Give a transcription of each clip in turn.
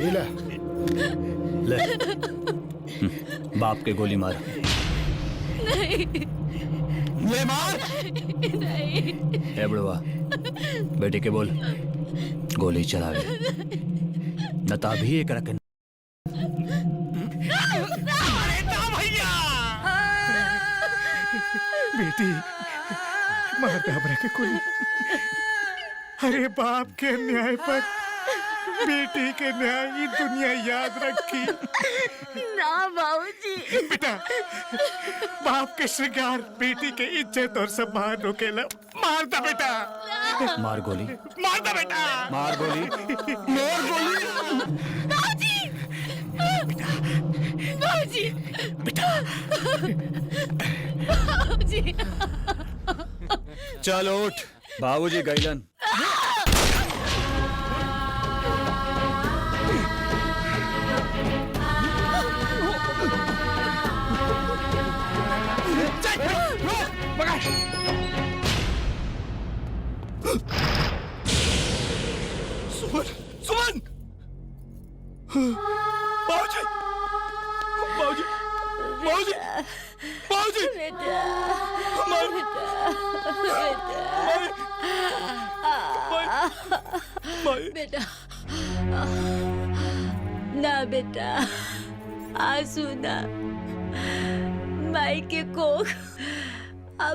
ये ले ले बाप के गोली मार। नहीं ले मार। नहीं ए बुढ़वा बेटे के बोल गोली चलावे न तभी एक रकन। बेटी मार दे हमरा के गोली। अरे बाप के अन्याय पर बेटी के न्याय ये दुनिया याद रखी। ना बाबूजी। बेटा बाप के श्रृंगार बेटी के इज्जत और सम्मान रोकेला। मार दे बेटा। मार गोली। मार दे बेटा। मार गोली। मार गोली। बाबूजी बाबूजी बेटा बाबूजी। चल उठ बाबूजी गैलन। सुमन सुमन बाबूजी बाबूजी बाबूजी बाबूजी बेटा बेटा ना बेटा आंसू ना माई के कोख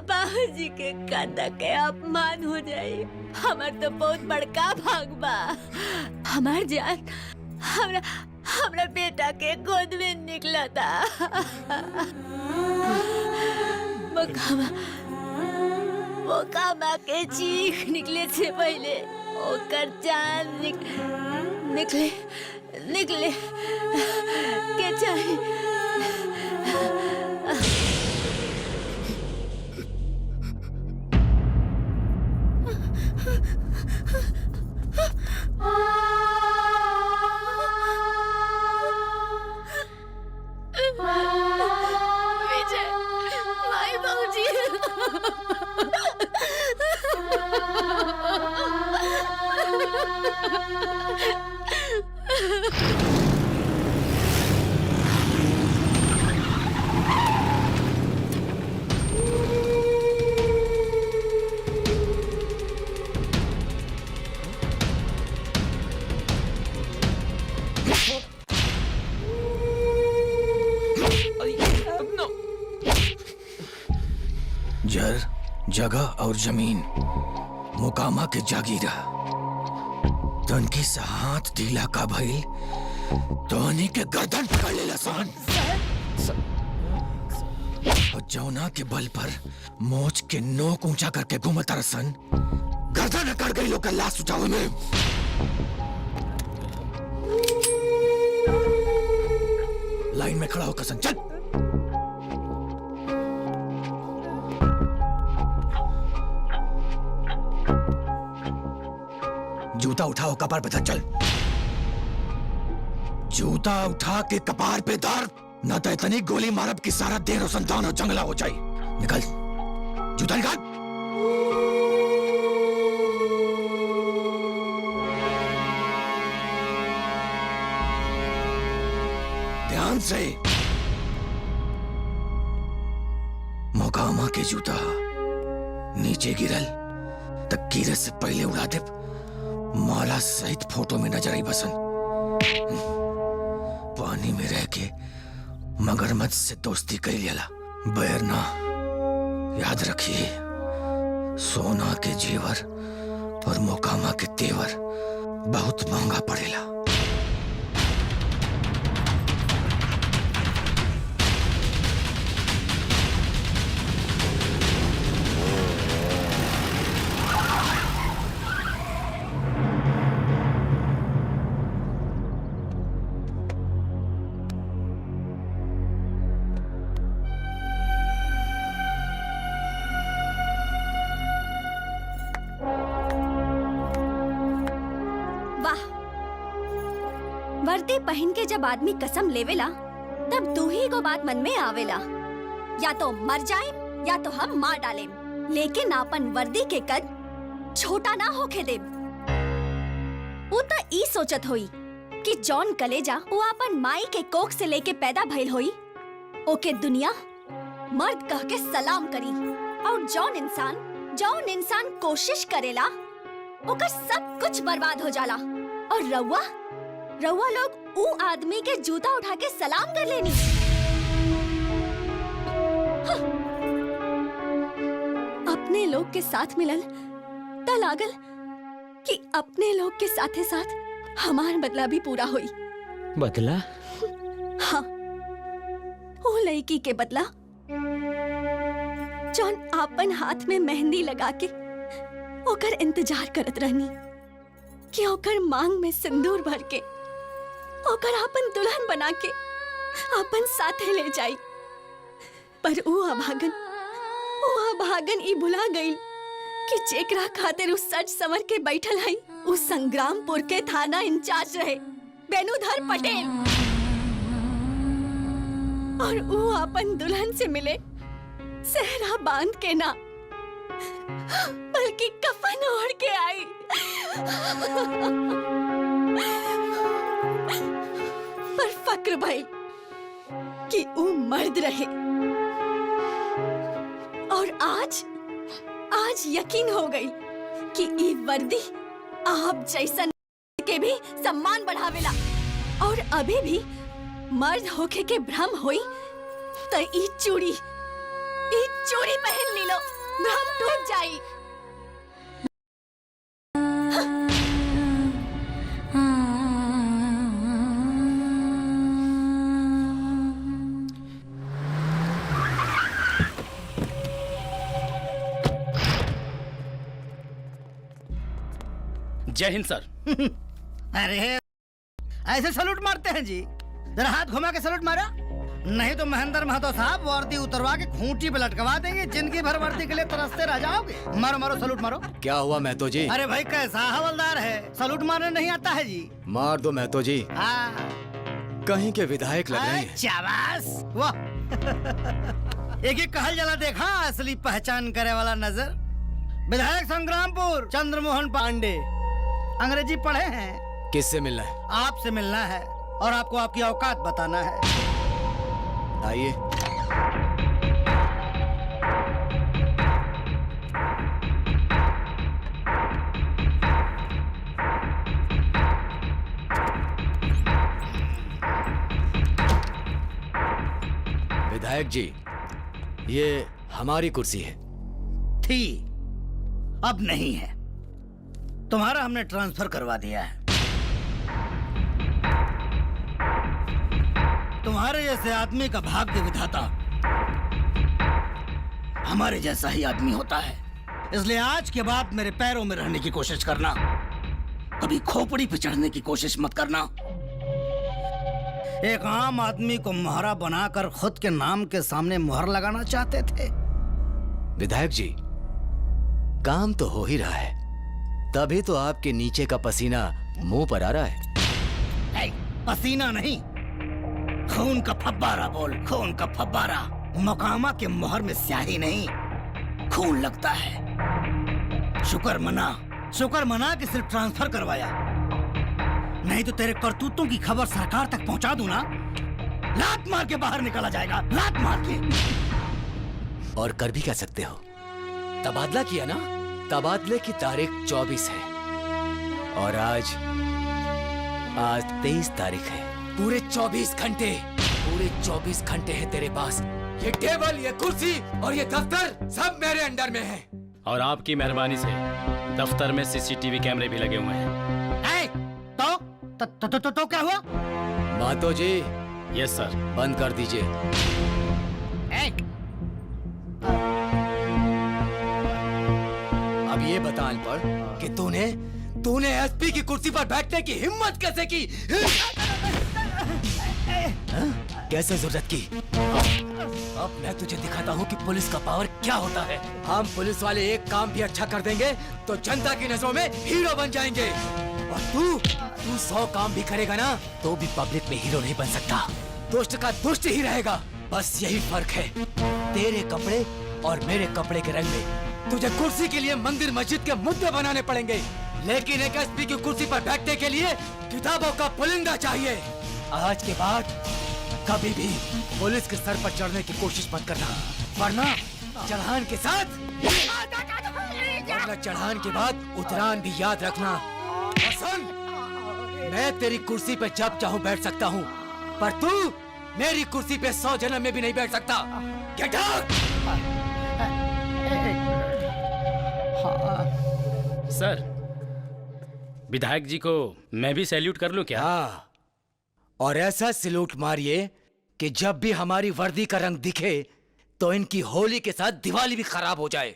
बाबूजी के कांदा के अपमान हो जाए। हमार तो बहुत बड़का भाग बा। हमार जान हमरा हमरा बेटा के गोद में निकला था। मोकामा के चीख निकले से पहले ओकर जान निकले निकले के चाहिए। विजय माई बाबूजी। जर जगह और जमीन मुकामा के जागीरा तनकी से हाथ ढीला का भइल तोहनी के गर्दन पकड़ लेला सन। और जौना के बल पर मोच के नोक ऊंचा करके घूमता रसन गर्दन अकड़ गई लोग का लाश उठावे में। लाइन में खड़ा होकर सन चल। जूता उठाओ कपार पे धर चल। जूता उठा के कपार पे धर न तो इतनी गोली मारब कि सारा देर और संतान और जंगला हो जाए। निकल जूता निकाल। ध्यान से। मोकामा के जूता नीचे गिरल तक गिरे से पहले उड़ा दे। माला सहित फोटो में नजर आई बसन। पानी में रह के मगरमच्छ से दोस्ती कर लिया बैर ना। याद रखिए सोना के जेवर और मोकामा के तेवर बहुत महंगा पड़ेला। वर्दी पहन के जब आदमी कसम लेवेला तब दू ही को बात मन में आवेला, या तो मर जाए या तो हम मार डालें, लेकिन अपन वर्दी के कद छोटा ना होके दे। वो तो ई सोचत होई कि जॉन कलेजा वो अपन माई के कोख से लेके पैदा भइल होई, ओके दुनिया मर्द कह के सलाम करी। और जौन इंसान कोशिश करेला ओकर सब कुछ बर्बाद हो जाला। और रउआ लोग ऊ आदमी के जूता उठा के सलाम कर लेनी। हाँ। अपने लोग के साथ मिलल त लागल कि अपने लोग के साथे साथ हमार बदला भी पूरा होई। बदला? हाँ, वो लड़की के बदला जौन आपन हाथ में मेहंदी लगा के ओकर इंतजार करत रहनी कि ओकर मांग में सिंदूर भर के ओकर आपन दुल्हन बना के आपन साथे ले जाई। पर वो अभागन ई भुला गई कि जेकरा खातिर उस सच समर के बैठल है उस संग्रामपुर के थाना इंचार्ज रहे बेनुधर पटेल। और वो अपन दुल्हन से मिले सेहरा बांध के ना बल्कि कफन ओढ़ के आई। पर फक्र भाई कि वो मर्द रहे। और आज यकीन हो गई कि ई वर्दी आप जैसन के भी सम्मान बढ़ावेला। और अभी भी मर्द होके के भ्रम होई तो ई चूड़ी पहन ली लो, भ्रम टूट जाई। जय हिंद सर। अरे ऐसे सलूट मारते हैं जी? जरा हाथ घुमा के सलूट मारा, नहीं तो महेंद्र महतो साहब वर्दी उतरवा के खूंटी पे लटकवा देंगे। जिंदगी भर वर्दी के लिए तरसते रह जाओगे। मारो मारो सलूट मारो। क्या हुआ महतो जी? अरे भाई कैसा हवलदार है, सलूट मारने नहीं आता है जी? मार दो महतो जी। कहीं के विधायक लग रहे हैं। शाबाश, वाह। एक कहल जला देखा असली पहचान करे वाला नजर। विधायक संग्रामपुर चंद्रमोहन पांडे, अंग्रेजी पढ़े हैं? किससे मिलना है? आपसे मिलना है और आपको आपकी औकात बताना है। आइए। विधायक जी, ये हमारी कुर्सी है। थी, अब नहीं है। तुम्हारा हमने ट्रांसफर करवा दिया है। तुम्हारे जैसे आदमी का भाग्य विधाता हमारे जैसा ही आदमी होता है। इसलिए आज के बाद मेरे पैरों में रहने की कोशिश करना, कभी खोपड़ी पे चढ़ने की कोशिश मत करना। एक आम आदमी को मोहरा बनाकर खुद के नाम के सामने मोहर लगाना चाहते थे। विधायक जी, काम तो हो ही रहा है, तभी तो आपके नीचे का पसीना मुंह पर आ रहा है। पसीना नहीं, खून का फब्बारा बोल, खून का फब्बारा। मोकामा के मोहर में स्याही नहीं, खून लगता है। शुक्र मना कि सिर्फ ट्रांसफर करवाया, नहीं तो तेरे करतूतों की खबर सरकार तक पहुंचा दूं ना, लात मार के बाहर निकाला जाएगा, लात मार के। और कर भी क्या सकते हो? तबादला किया ना? तबादले की तारीख 24 है और आज 23 तारीख है। पूरे 24 घंटे हैं तेरे पास। ये टेबल, ये कुर्सी और ये दफ्तर सब मेरे अंडर में है। और आपकी मेहरबानी से दफ्तर में सीसीटीवी कैमरे भी लगे हुए हैं। तो क्या हुआ? मातो जी। यस सर। बंद कर दीजिए। अब ये बता अनपढ़ कि तूने एसपी की कुर्सी पर बैठने की हिम्मत कैसे की? कैसे जरूरत की? अब मैं तुझे दिखाता हूँ कि पुलिस का पावर क्या होता है। हम पुलिस वाले एक काम भी अच्छा कर देंगे तो जनता की नजरों में हीरो बन जाएंगे। और तू 100 काम भी करेगा ना तो भी पब्लिक में हीरो नहीं बन सकता। दुष्ट का दुष्ट ही रहेगा। बस यही फर्क है। तेरे कपड़े और मेरे कपड़े के रंग में तुझे कुर्सी के लिए मंदिर मस्जिद के मुद्दे बनाने पड़ेंगे, लेकिन एक एसपी की कुर्सी पर बैठने के लिए किताबों का पुलिंदा चाहिए। आज के बाद कभी भी पुलिस के सर पर चढ़ने की कोशिश मत करना, वरना चढ़ान के साथ चढ़ान के बाद उतरान भी याद रखना। और सुन, मैं तेरी कुर्सी पे जब चाहूं बैठ सकता हूं, पर तू मेरी कुर्सी पे 100 जन्म में भी नहीं बैठ सकता। Get out! सर, विधायक जी को मैं भी सैल्यूट कर लूं क्या? हाँ, और ऐसा सैल्यूट मारिए कि जब भी हमारी वर्दी का रंग दिखे तो इनकी होली के साथ दिवाली भी खराब हो जाए।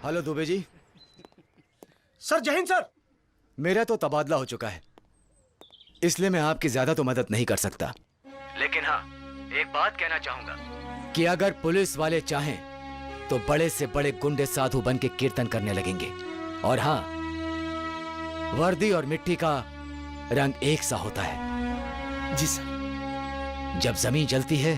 हेलो दुबे जी। सर जय हिंद सर। मेरा तो तबादला हो चुका है, इसलिए मैं आपकी ज्यादा तो मदद नहीं कर सकता, लेकिन हाँ एक बात कहना चाहूंगा कि अगर पुलिस वाले चाहें तो बड़े से बड़े गुंडे साधु बन के कीर्तन करने लगेंगे। और हाँ, वर्दी और मिट्टी का रंग एक सा होता है। जी सर। जब जमीन जलती है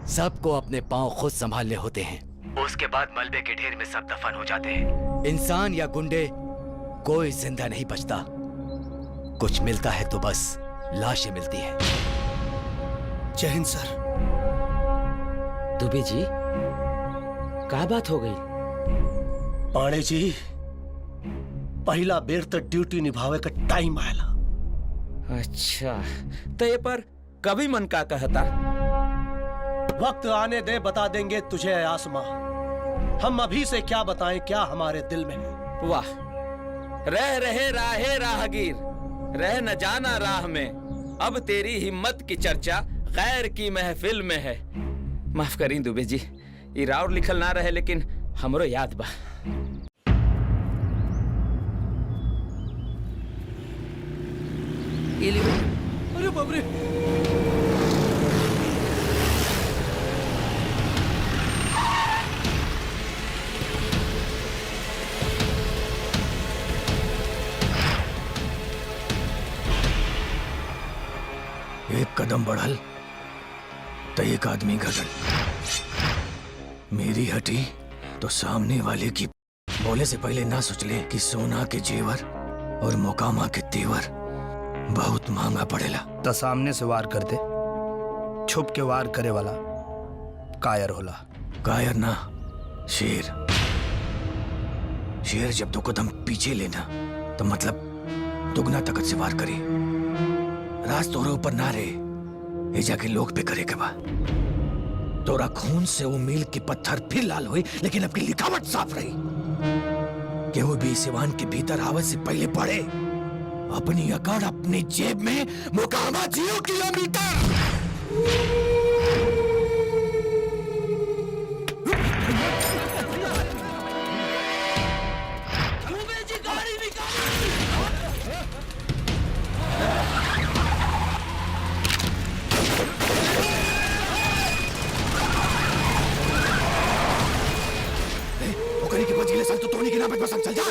सबको अपने पांव खुद संभालने होते हैं, उसके बाद मलबे के ढेर में सब दफन हो जाते हैं। इंसान या गुंडे कोई जिंदा नहीं बचता, कुछ मिलता है तो बस लाशें मिलती है। जय हिंद सर। दुबे जी, क्या बात हो गई? पाणे जी, पहला बेर तो ड्यूटी निभावे का टाइम आयला। अच्छा, तो ये पर कभी मन का कहता? वक्त आने दे, बता देंगे तुझे आसमां। हम अभी से क्या बताएं क्या हमारे दिल में है। वाह, रह रहे राहे राहगीर, रह न जाना राह में, अब तेरी हिम्मत की चर्चा गैर की महफिल में है। माफ करी दुबे जी, ये राउर लिखल ना रहे लेकिन हमरो याद बा। अरे बाप रे! एक कदम बढ़ल तो एक आदमी घटल। मेरी हटी तो सामने वाले की बोले से पहले ना सोच ले कि सोना के जेवर और मोकामा के तेवर बहुत महंगा पड़ेला। तो सामने से वार कर दे, छुप के वार करे वाला कायर होला। कायर ना, शेर। शेर जब दो कदम पीछे लेना तो मतलब दुगना ताकत से वार करे। राज तोरे ऊपर ना रहे, ये जाके लोग पे करे के बा। तोरा खून से वो मील के पत्थर फिर लाल हुई, लेकिन अपनी लिखावट साफ रही। केहू भी सिवान के भीतर आवे से पहले पड़े अपनी अकड़ अपनी जेब में मोकामा 0 किलोमीटर। के बच गए साल तो तोड़ने की नाम पे पसंद चल जा।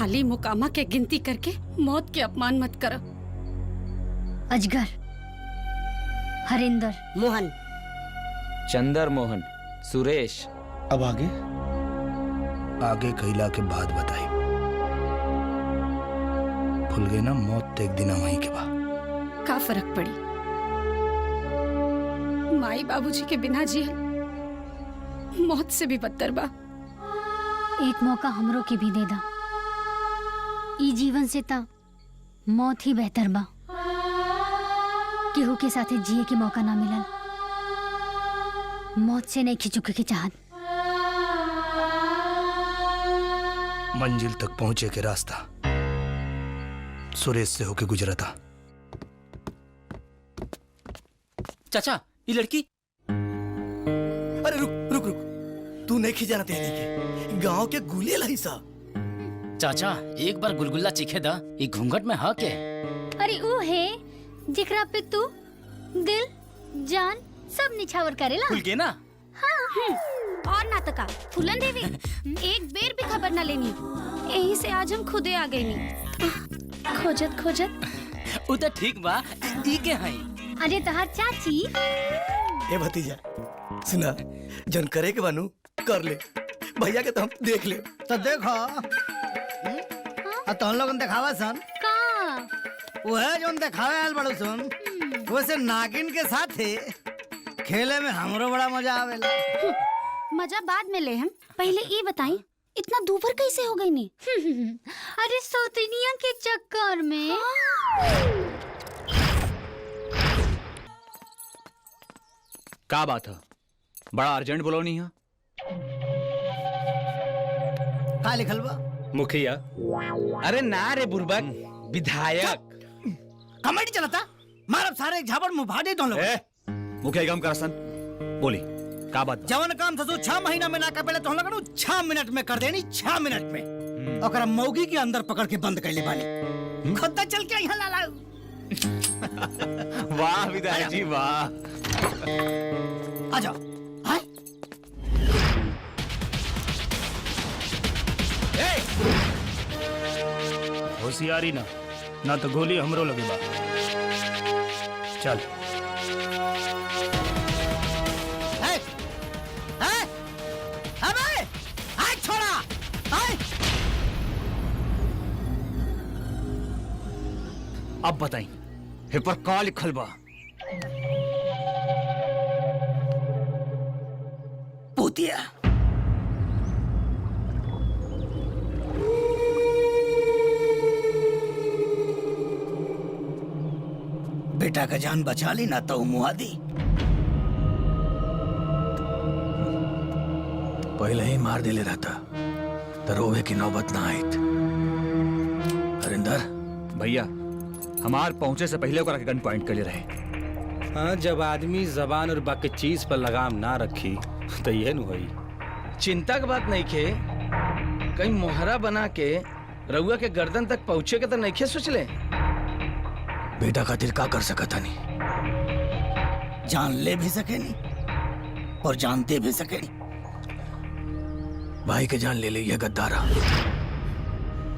खाली मुकामा के गिनती करके मौत के अपमान मत करो। अजगर, हरिंदर, मोहन, चंदर मोहन, सुरेश। अब आगे आगे कैला के बाद बताई। भूल गए ना, मौत तो एक दिन वहीं के बाद। का फर्क पड़ी? माई बाबूजी के बिना जिया मौत से भी बदतर बा। एक मौका हमरो के भी दे दा। ई जीवन से ता मौत ही बेहतर बा। केहू के साथे जिए के मौका ना मिलल। मौत से नहीं खिचुके की चाहत। मंजिल तक पहुंचे के रास्ता सुरेश से होके गुजरा था। चाचा, ये लड़की। अरे रुक रुक रुक, तू नहीं खिजाना तेरी के गांव के गुले लाई सा। चाचा, एक बार गुलगुल्ला चीखे दा। ये घूंघट में हा के? अरे वो है जिकरा पे तू दिल जान सब निछावर करेला। खुल के ना। हाँ, और ना तका फूलन देवी एक बेर भी खबर न लेनी। यही से आज हम खुदे आ गए नी। खोजत खोजत उ तो ठीक बा। ई के हई? अरे तहार चाची। ए भतीजा, सुना, जन करे के बानू कर ले। भैया के तो हम देख ले। तो देखो तो हम लोग दिखावा सन का वो है जो दिखावे आल बड़ू सन। वैसे नागिन के साथ ही खेले में हमरो बड़ा मजा आवेला। मजा बाद में ले हम, पहले ये बताई इतना दूभर कैसे हो गई नी? अरे सौतनिया के चक्कर में। का बात है? बड़ा अर्जेंट बोलो नहीं है? का लिखल बा? मुखिया। अरे ना रे बुर्बक, विधायक। कमेटी चलता मारब सारे झाबड़ मुंह भाड़े तो लोग। मुखिया काम करसन बोली का बात? जवन काम था 6 महीना में ना कर पहले तो हम लोग 6 मिनट में कर देनी। 6 मिनट में ओकरा मौगी के अंदर पकड़ के बंद कर ले बानी। खुद चल के यहाँ ला। वाह विधायक जी वाह। आ जाओ। हाय होशियारी ना तो गोली हमरो लगे बा। चल। अबे आय छोड़ा आय। अब बताई हे पर का लिखल बा? पूतिया। बेटा का जान बचा ली ना तो मुआदी। पहले ही मार दिले रहता तो रोवे की नौबत ना आयत। हरिंदर भैया, हमार पहुंचे से पहले ओकरा के गन पॉइंट कर ले रहे। हाँ, जब आदमी जबान और बाकी चीज पर लगाम ना रखी तो ये न हुई। चिंता की बात नहीं खे, कहीं मोहरा बना के रउआ के गर्दन तक पहुँचे के तो नहीं खे सोच ले। बेटा खातिर का कर सकता नहीं। जान ले भी सके नहीं और जानते भी सके नहीं। भाई के जान ले ली है गद्दारा।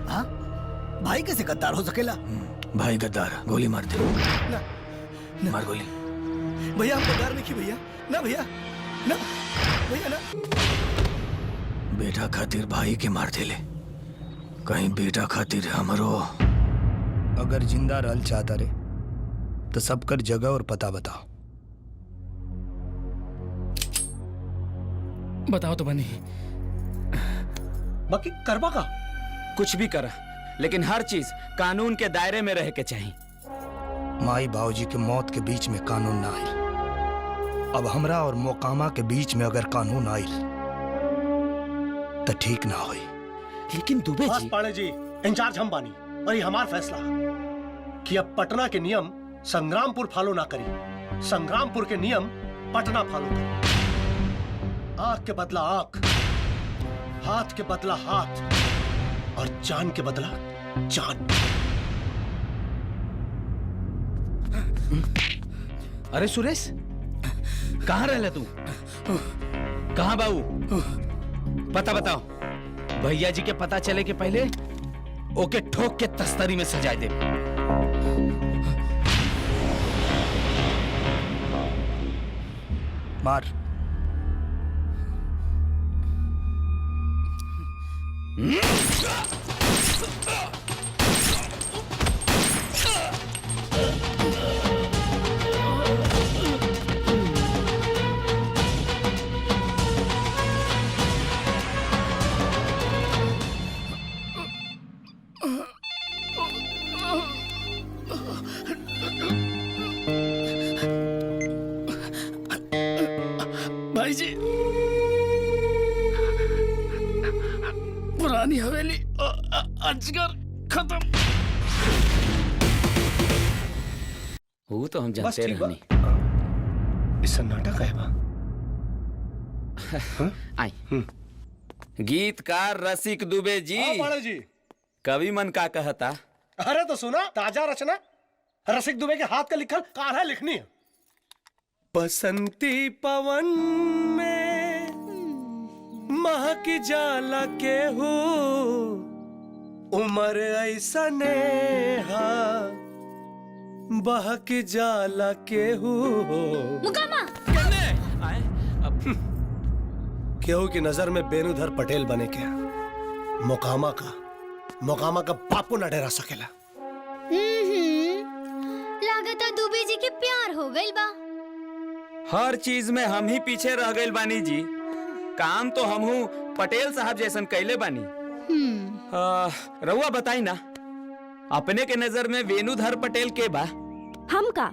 हाँ? भाई कैसे गद्दार हो सकेला? भाई गद्दार, गोली मार दे। ना, ना। मार गोली। भैया हम गद्दार नहीं की भैया। ना भैया, ना भैया ना। बेटा खातिर भाई के मार दे ले, कहीं बेटा खातिर हमरो। अगर जिंदा रहल चाहता रे तो सबकर जगह और पता बताओ। बताओ तो बनी। बाकी करवा का कुछ भी करा, लेकिन हर चीज कानून के दायरे में रह के चाहिए। माई बाबूजी के मौत के बीच में कानून ना आयल। अब हमरा और मोकामा के बीच में अगर कानून आयल तो ठीक ना होई। लेकिन दुबे जी। पाड़े जी, इंचार्ज हम बानी और ये हमार फैसला कि अब पटना के नियम संग्रामपुर फॉलो ना करी, संग्रामपुर के नियम पटना फॉलो करी। आंख के बदला आंख, हाथ के बदला हाथ और जान के बदला जान। अरे सुरेश, कहाँ रह तू? कहाँ बाबू? पता बताओ। भैया जी के पता चले के पहले ओके ठोक के तस्तरी में सजाए दे। मार। भाई जी, पुरानी हवेली अजगर खत्म। वो तो हम जानते रहनी। इस नाटक है बा। आई गीतकार रसिक दुबे जी। हाँ जी। कवि मन का कहता। अरे तो सुना, ताजा रचना रसिक दुबे के हाथ का लिखल कान्हा लिखनी है। बसंती पवन में महक जाला के हो, उमर ऐसा नेहा बहक जाला के हो। मुकामा केहू की नजर में बेनुधर पटेल बने क्या मोकामा का बापू न डरा सकेला। लागता दुबे जी के प्यार हो गइल बा। हर चीज में हम ही पीछे रह गए बानी जी। काम तो हम हूँ पटेल साहब जैसन कैले बानी। रउआ बताई ना, अपने के नजर में वेणुधर पटेल के बा? हम का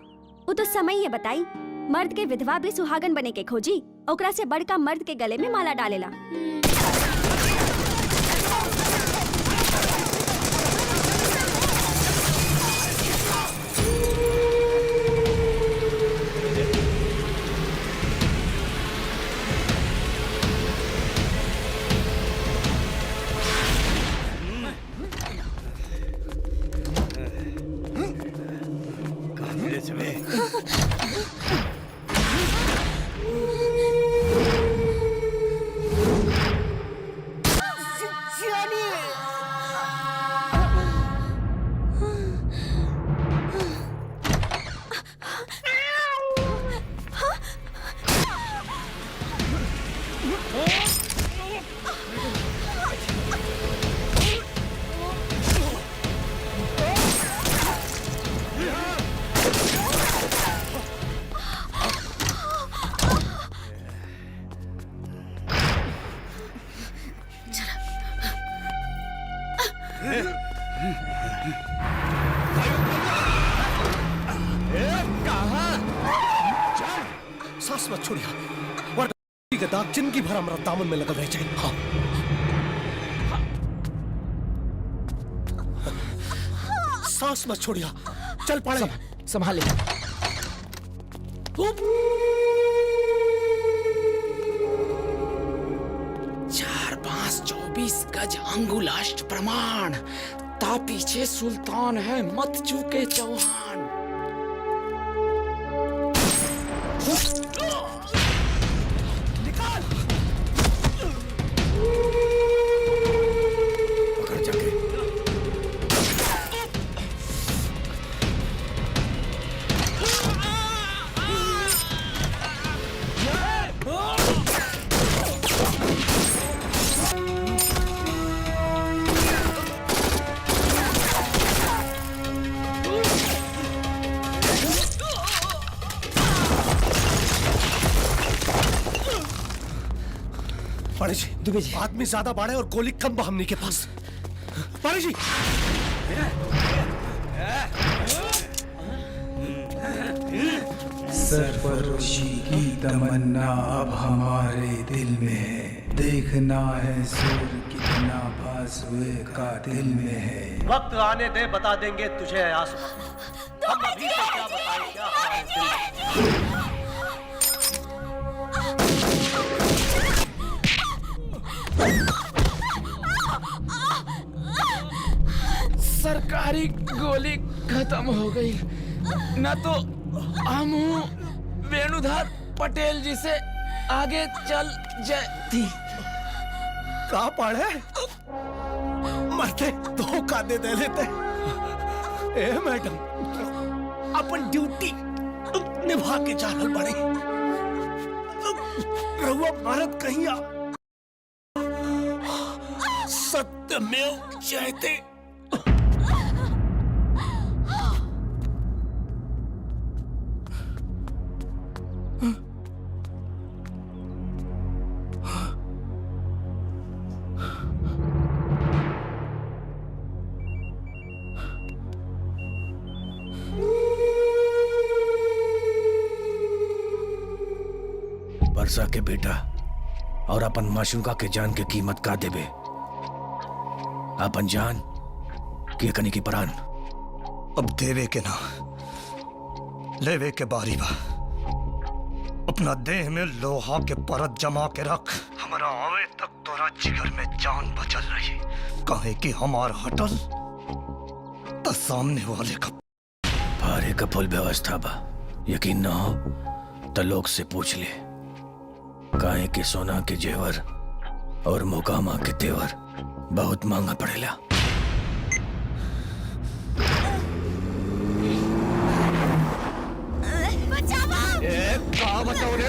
वो तो समय ये बताई। मर्द के विधवा भी सुहागन बने के खोजी, ओकरा से बड़का मर्द के गले में माला डालेला। सांस मत छोड़िया, वरना के दाग जिंदगी भर हमारा दामन में लगल रह जाए। हाँ। सांस मत छोड़िया, चल पड़े। संभाले। 4-5-24 गज अंगुलाष्ट प्रमाण, ता पीछे सुल्तान है मत चूके चौहान। पाड़े जी, दुबे जी, आदमी ज्यादा बाढ़े और गोली कम बा हमनी के पास। पाड़े जी, सरफरोशी की तमन्ना अब हमारे दिल में है, देखना है सुर कितना बाजुए का दिल में है। वक्त आने दे, बता देंगे तुझे आसमां। हम अभी तक क्या बताएं, क्या हमारे दिल में। सरकारी गोली खत्म हो गई, न तो हम वेणुधर पटेल जी से आगे चल जाती। कहाँ पड़े? मरते धोखा दे दे लेते। ए मैडम, अपन ड्यूटी निभा के जाना पड़ी। रहुआ भारत कहीं सत्यमेव जयते। वर्षा के बेटा और अपन माशूका के जान के कीमत का देबे? अपन जान के कनी की प्राण? अब देवे के ना लेवे के बारी बा। अपना देह में लोहा के परत जमा के रख। हमारा आवे तक तोरा जिगर में जान बचल रही। काहे कि हमार हटल तो सामने वाले का भारे का फुल व्यवस्था बा। यकीन ना हो तो लोग से पूछ ले। काहे के सोना के जेवर और मोकामा के तेवर बहुत महंगा पड़ेला। का बताओ रे?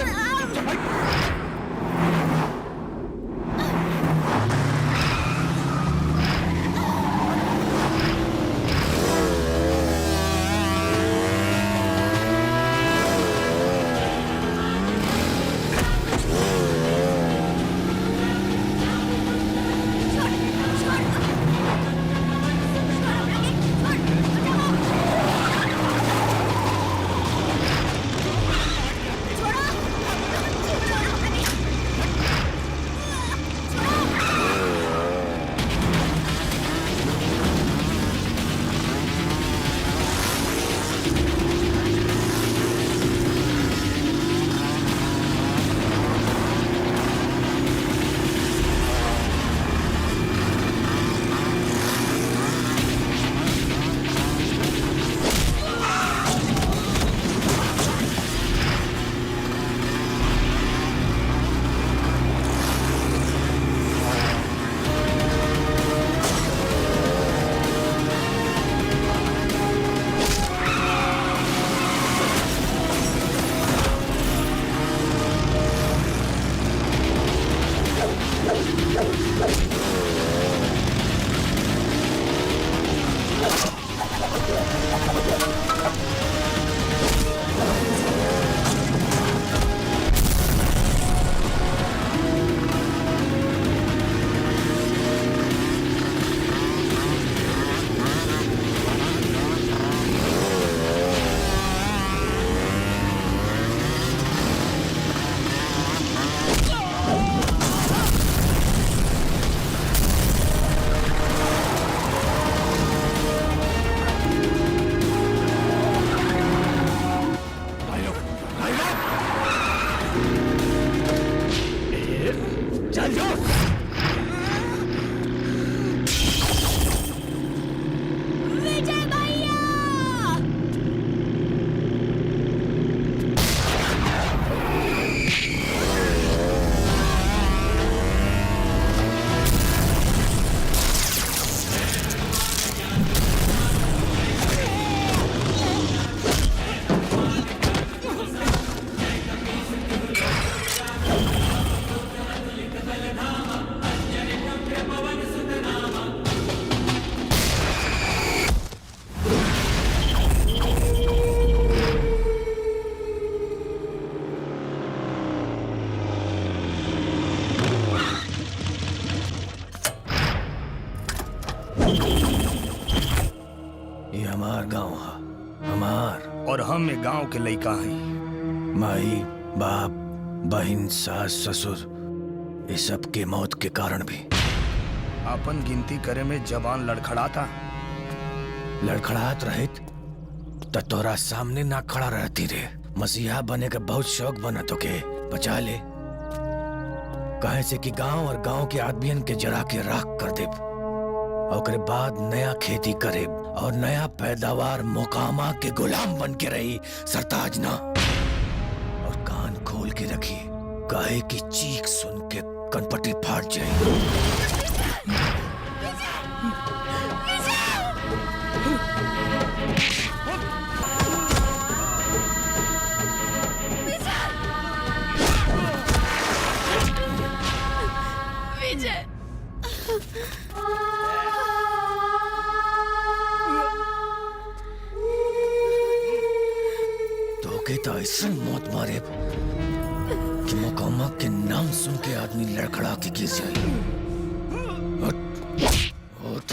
ये हमार गांव है, हमार। और हम ये गांव के लइका हैं। माई बाप बहन सास ससुर ये सब के मौत के कारण भी अपन गिनती करे में जवान लड़खड़ाता। लड़खड़ात रहित तो तोरा सामने ना खड़ा रहती रे। मसीहा बने का बहुत शौक बना तो के बचा ले। कहे से कि गांव और गांव के आदमियन के जरा के राख कर दे और बाद नया खेती करे और नया पैदावार मोकामा के गुलाम बन के रही सरताज ना। और कान खोल के रखी काहे की चीख सुन के कनपटी फाट जाए। ऐसा मौत मारे कि मोकामा के नाम सुन के आदमी लड़खड़ा के गिर जाए। उठ, उठ।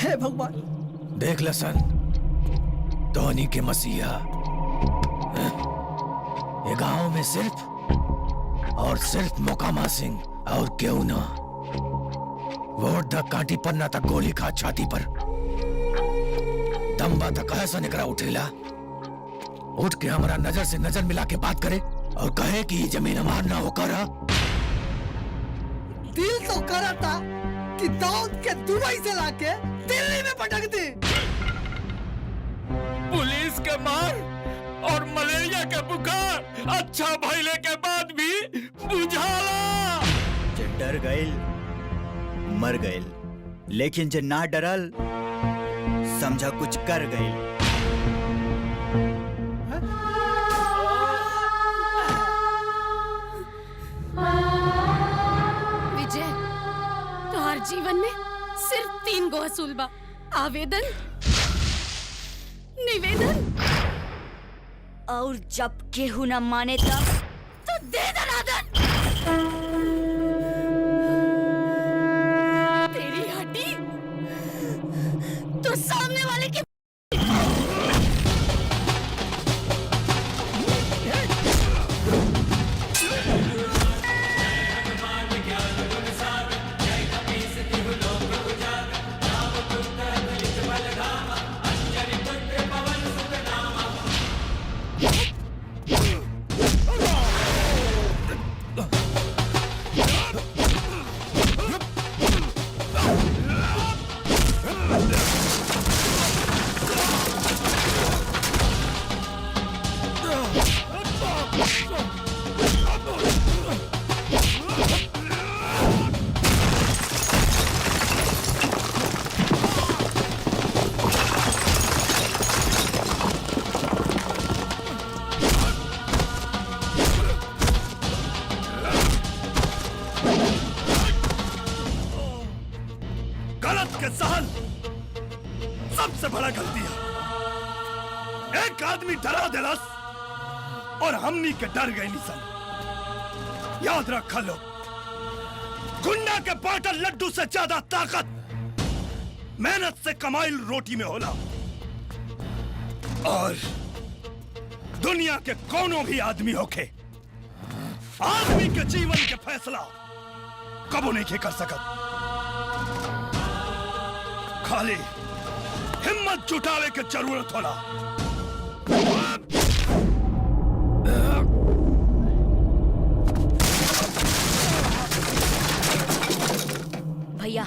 हे भगवान, देख लसन, धोनी के मसीहा ये गांव में सिर्फ और सिर्फ मोकामा सिंह और क्यों ना वोट द काटी पन्ना तक गोली खा छाती पर दम्बा तक ऐसा निकला उठेला उठ के हमारा नजर से नजर मिला के बात करे और कहे कि ये जमीन हमार ना होकर दिल तो करा था कि दाऊद के दुबई से लाके दिल्ली में पटक दी। पुलिस के मार और मलेरिया के बुखार अच्छा भइले के बाद भी बुझाला। जे डर गइल मर गइल, लेकिन जे ना डरल समझा कुछ कर गइल। विजय, तुम्हार जीवन में सिर्फ 3 गो असूल बा: आवेदन, निवेदन और जब केहू न माने तब तो दे दनादन। तेरी हड्डी तो सामने वाले की गलत के सहन सबसे बड़ा गलती है। एक आदमी डरा दिलस और हमनी के डर गए निसन। याद रखा लो, गुंडा के बाटल लड्डू से ज्यादा ताकत मेहनत से कमाइल रोटी में होला। और दुनिया के कोनो भी आदमी होके आदमी के जीवन के फैसला कबो नहीं के कर सकत। खाली हिम्मत जुटावे के जरूरत होला। भैया